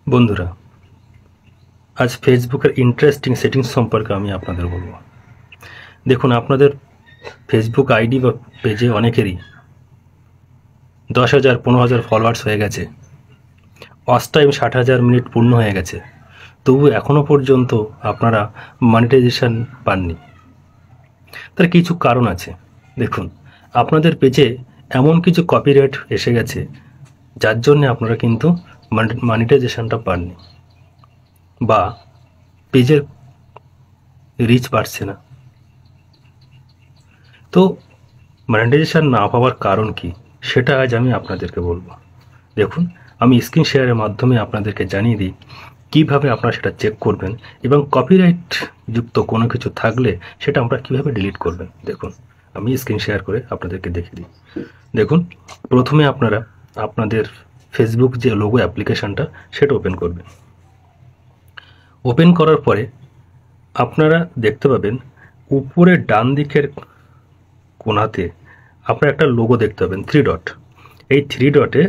বন্ধুরা, আজ ফেসবুকের ইন্টারেস্টিং সেটিংস সম্পর্কে আমি আপনাদের বলবো। দেখুন, আপনাদের ফেসবুক আইডি বা পেজে অনেকেরই 10,000 15,000 ফলোয়ার্স হয়ে গেছে, ওয়াচ টাইম 60,000 মিনিট পূর্ণ হয়ে গেছে, তবু এখনও পর্যন্ত আপনারা মনিটাইজেশন পাননি। তার কিছু কারণ আছে। দেখুন, আপনাদের পেজে এমন কিছু কপিরাইট এসে গেছে যার জন্য আপনারা কিন্তু মনিটাইজেশনটা পাননি, বা পেজের রিচ বাড়ছে না। তো মনিটাইজেশন না পাওয়ার কারণ কি, সেটা আজ আমি আপনাদেরকে বলবো। দেখুন, আমি স্ক্রিন শেয়ারের মাধ্যমে আপনাদেরকে জানিয়ে দিই কীভাবে আপনারা সেটা চেক করবেন, এবং কপিরাইট যুক্ত কোনো কিছু থাকলে সেটা আমরা কীভাবে ডিলিট করবেন। দেখুন, আমি স্ক্রিন শেয়ার করে আপনাদেরকে দেখিয়ে দিই। দেখুন, প্রথমে আপনারা আপনাদের ফেসবুক যে লোগো অ্যাপ্লিকেশনটা সেটা ওপেন করবেন। ওপেন করার পরে আপনারা দেখতে পাবেন উপরে ডান দিকের কোণাতে আপনারা একটা লোগো দেখতে পাবেন, 3 ডট। এই 3 ডটে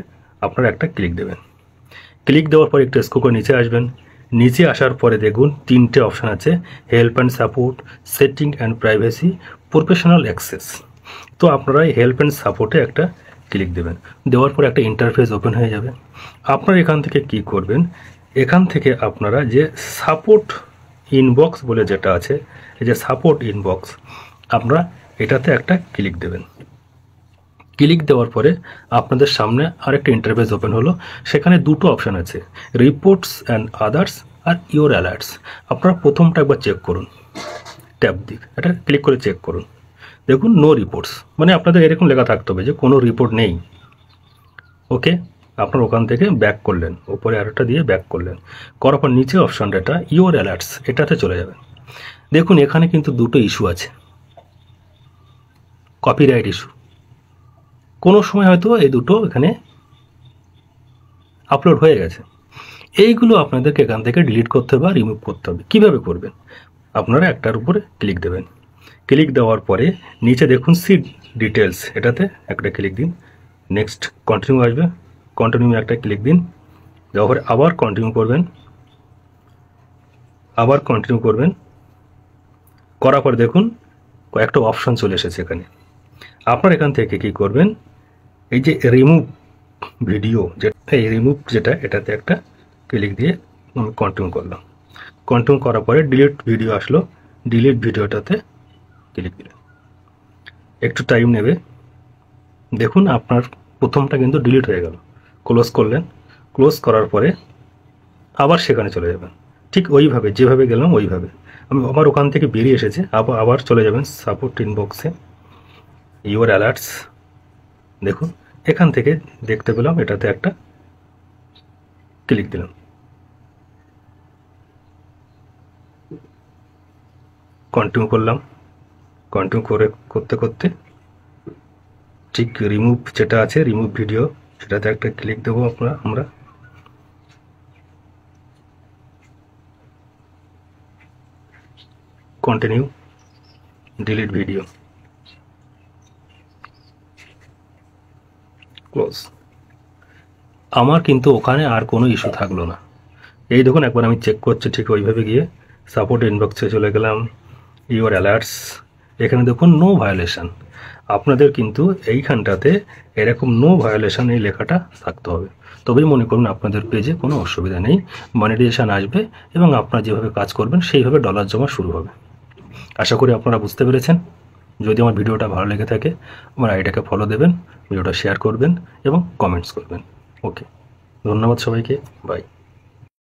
আপনারা একটা ক্লিক দেবেন। ক্লিক দেওয়ার পরে একটু স্ক্রল করে নিচে আসবেন। নিচে আসার পরে দেখুন 3টে অপশান আছে, help and support, setting and privacy, professional access. তো আপনারা এই হেল্প অ্যান্ড সাপোর্টে একটা ক্লিক দেবেন। দেওয়ার পরে একটা ইন্টারফেস ওপেন হয়ে যাবে। আপনারা এখান থেকে কি করবেন, এখান থেকে আপনারা যে সাপোর্ট ইনবক্স বলে যেটা আছে, এই যে সাপোর্ট ইনবক্স, আপনারা এটাতে একটা ক্লিক দেবেন। ক্লিক দেওয়ার পরে আপনাদের সামনে আরেকটা ইন্টারফেস ওপেন হলো। সেখানে দুটো অপশান আছে, রিপোর্টস অ্যান্ড আদার্স আর ইওর অ্যালার্টস। আপনারা প্রথমটা একবার চেক করুন, ট্যাব দিক এটা ক্লিক করে চেক করুন। দেখুন, নো রিপোর্টস, মানে আপনাদের এরকম লেখা থাকতে হবে যে কোনো রিপোর্ট নেই। ওকে, আপনার ওখান থেকে ব্যাক করলেন, উপরে আরেকটা দিয়ে ব্যাক করলেন, করার পর নিচে অপশানটা এটা ইওর অ্যালার্টস, এটাতে চলে যাবেন। দেখুন, এখানে কিন্তু দুটো ইস্যু আছে, কপিরাইট ইস্যু। কোনো সময় হয়তো এই দুটো এখানে আপলোড হয়ে গেছে। এইগুলো আপনাদেরকে এখান থেকে ডিলিট করতে হবে বা রিমুভ করতে হবে। কীভাবে করবেন, আপনারা একটার উপরে ক্লিক দেবেন। ক্লিক দেওয়ার পরে নিচে দেখুন সি ডিটেলস, এটাতে একটা ক্লিক দিন। নেক্সট কন্টিনিউ আসবে, কন্টিনিউ একটা ক্লিক দিন। দেওয়ার পরে আবার কন্টিনিউ করবেন, আবার কন্টিনিউ করবেন। করার পরে দেখুন কয়েকটা অপশান চলে এসেছে এখানে। আপনারা এখান থেকে কী করবেন, এই যে রিমুভ ভিডিও, যেটা এই রিমুভ যেটা, এটাতে একটা ক্লিক দিয়ে আমি কন্টিনিউ করলাম। কন্টিনিউ করার পরে ডিলিট ভিডিও আসলো, ডিলিট ভিডিওটাতে ক্লিক দিলেন। একটু টাইম নেবে। দেখুন, আপনার প্রথমটা কিন্তু ডিলিট হয়ে গেল। ক্লোজ করলেন, ক্লোজ করার পরে আবার সেখানে চলে যাবেন, ঠিক ওইভাবে যেভাবে গেলাম ওইভাবে। আমি আবার ওখান থেকে বেরিয়ে এসেছে, আবার চলে যাবেন সাপোর্ট ইনবক্সে, ইওর অ্যালার্টস। দেখুন, এখান থেকে দেখতে পেলাম এটাতে একটা ক্লিক দিলাম। কন্টিনিউ করলাম, কন্টিনিউ করতে করতে ঠিক রিমুভ যেটা আছে, রিমুভ ভিডিও, সেটাতে একটা ক্লিক দেবো আমরা। Continue, delete video, close. আমার কিন্তু ওখানে আর কোনো ইস্যু থাকলো না। এই দেখুন, একবার আমি চেক করছি, ঠিক ওইভাবে গিয়ে সাপোর্ট ইনবক্সে চলে গেলাম, ইওর অ্যালার্টস, এখানে দেখুন নো ভায়োলেশন। আপনাদের কিন্তু এইখানটাতে এরকম নো ভায়োলেশন এই লেখাটা থাকতে হবে, তবেই মনে করুন আপনাদের পেজে কোনো অসুবিধা নেই, মনিটাইজেশন আসবে এবং আপনারা যেভাবে কাজ করবেন সেইভাবে ডলার জমা শুরু হবে। আশা করি আপনারা বুঝতে পেরেছেন। যদি আমার ভিডিওটা ভালো লেগে থাকে আমার আইডিটাকে ফলো দেবেন, ভিডিওটা শেয়ার করবেন এবং কমেন্টস করবেন। ওকে, ধন্যবাদ সবাইকে, বাই।